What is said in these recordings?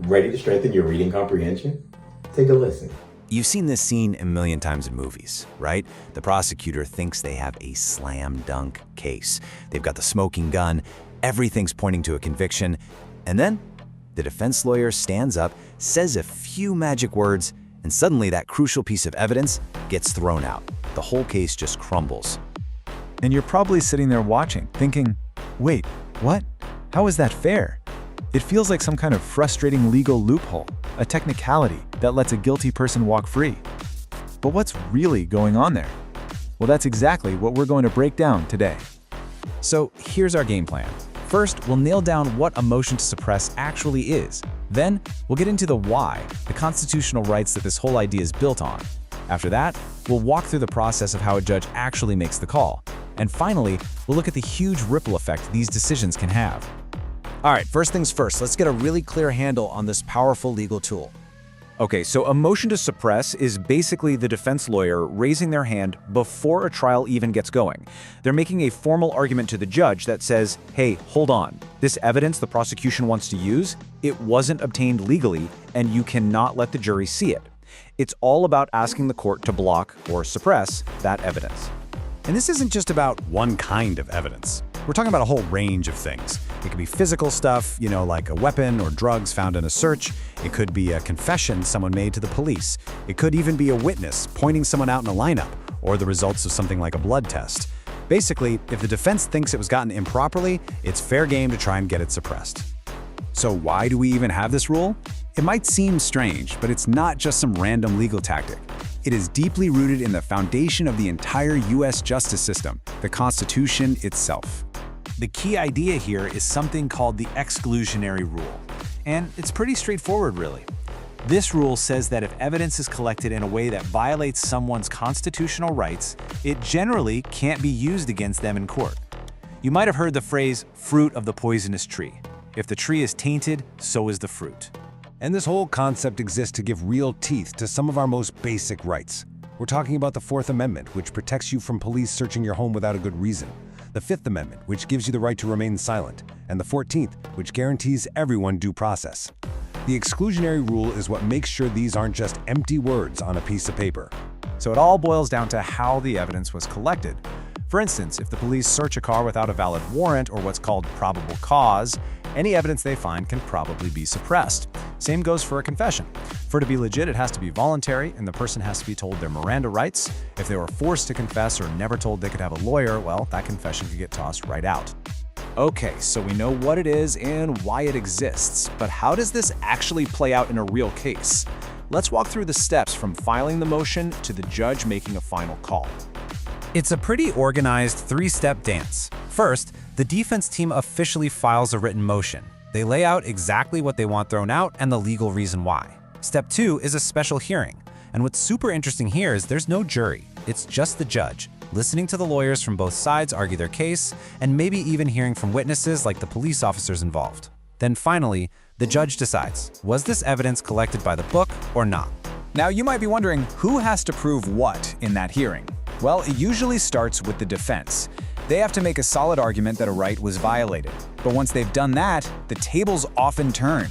Ready to strengthen your reading comprehension? Take a listen. You've seen this scene a million times in movies, right? The prosecutor thinks they have a slam dunk case. They've got the smoking gun, everything's pointing to a conviction, and then the defense lawyer stands up, says a few magic words, and suddenly that crucial piece of evidence gets thrown out. The whole case just crumbles. And you're probably sitting there watching, thinking, wait, what? How is that fair? It feels like some kind of frustrating legal loophole, a technicality that lets a guilty person walk free. But what's really going on there? Well, that's exactly what we're going to break down today. So here's our game plan. First, we'll nail down what a motion to suppress actually is. Then, we'll get into the why, the constitutional rights that this whole idea is built on. After that, we'll walk through the process of how a judge actually makes the call. And finally, we'll look at the huge ripple effect these decisions can have. All right, first things first, let's get a really clear handle on this powerful legal tool. Okay, so a motion to suppress is basically the defense lawyer raising their hand before a trial even gets going. They're making a formal argument to the judge that says, hey, hold on, this evidence the prosecution wants to use, it wasn't obtained legally, and you cannot let the jury see it. It's all about asking the court to block or suppress that evidence. And this isn't just about one kind of evidence. We're talking about a whole range of things. It could be physical stuff, like a weapon or drugs found in a search. It could be a confession someone made to the police. It could even be a witness pointing someone out in a lineup, or the results of something like a blood test. Basically, if the defense thinks it was gotten improperly, it's fair game to try and get it suppressed. So why do we even have this rule? It might seem strange, but it's not just some random legal tactic. It is deeply rooted in the foundation of the entire U.S. justice system, the Constitution itself. The key idea here is something called the exclusionary rule. And it's pretty straightforward, really. This rule says that if evidence is collected in a way that violates someone's constitutional rights, it generally can't be used against them in court. You might have heard the phrase, fruit of the poisonous tree. If the tree is tainted, so is the fruit. And this whole concept exists to give real teeth to some of our most basic rights. We're talking about the Fourth Amendment, which protects you from police searching your home without a good reason. The Fifth Amendment, which gives you the right to remain silent. And the 14th, which guarantees everyone due process. The exclusionary rule is what makes sure these aren't just empty words on a piece of paper. So it all boils down to how the evidence was collected. For instance, if the police search a car without a valid warrant or what's called probable cause, any evidence they find can probably be suppressed. Same goes for a confession. For it to be legit, it has to be voluntary, and the person has to be told their Miranda rights. If they were forced to confess or never told they could have a lawyer, well, that confession could get tossed right out. Okay, so we know what it is and why it exists, but how does this actually play out in a real case? Let's walk through the steps from filing the motion to the judge making a final call. It's a pretty organized three-step dance. First, the defense team officially files a written motion. They lay out exactly what they want thrown out and the legal reason why. Step 2 is a special hearing. And what's super interesting here is there's no jury. It's just the judge, listening to the lawyers from both sides argue their case, and maybe even hearing from witnesses like the police officers involved. Then finally, the judge decides, was this evidence collected by the book or not? Now you might be wondering, who has to prove what in that hearing? Well, it usually starts with the defense. They have to make a solid argument that a right was violated. But once they've done that, the tables often turn.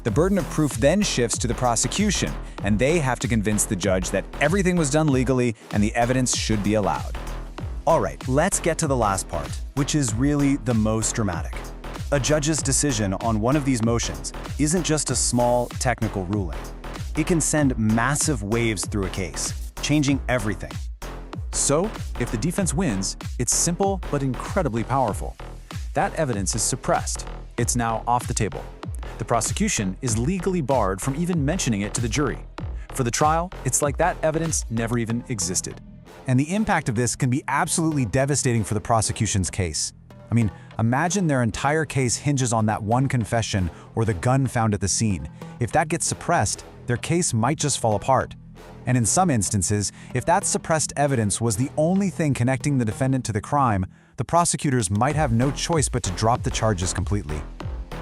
The burden of proof then shifts to the prosecution, and they have to convince the judge that everything was done legally and the evidence should be allowed. All right, let's get to the last part, which is really the most dramatic. A judge's decision on one of these motions isn't just a small technical ruling. It can send massive waves through a case, changing everything. So, if the defense wins, it's simple but incredibly powerful. That evidence is suppressed. It's now off the table. The prosecution is legally barred from even mentioning it to the jury. For the trial, it's like that evidence never even existed. And the impact of this can be absolutely devastating for the prosecution's case. I mean, imagine their entire case hinges on that one confession or the gun found at the scene. If that gets suppressed, their case might just fall apart. And in some instances, if that suppressed evidence was the only thing connecting the defendant to the crime, the prosecutors might have no choice but to drop the charges completely.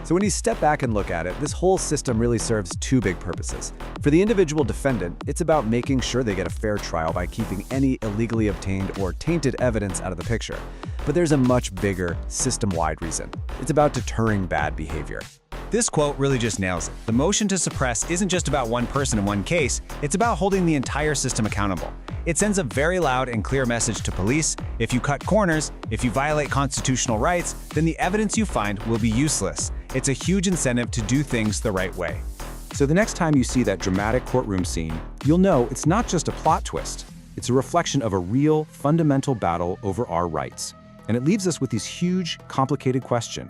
So when you step back and look at it, this whole system really serves two big purposes. For the individual defendant, it's about making sure they get a fair trial by keeping any illegally obtained or tainted evidence out of the picture. But there's a much bigger, system-wide reason. It's about deterring bad behavior. This quote really just nails it. The motion to suppress isn't just about one person in one case, it's about holding the entire system accountable. It sends a very loud and clear message to police: if you cut corners, if you violate constitutional rights, then the evidence you find will be useless. It's a huge incentive to do things the right way. So the next time you see that dramatic courtroom scene, you'll know it's not just a plot twist. It's a reflection of a real, fundamental battle over our rights. And it leaves us with this huge, complicated question.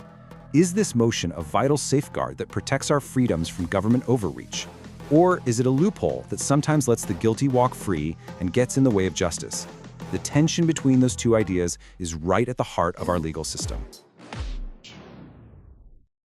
Is this motion a vital safeguard that protects our freedoms from government overreach? Or is it a loophole that sometimes lets the guilty walk free and gets in the way of justice? The tension between those two ideas is right at the heart of our legal system.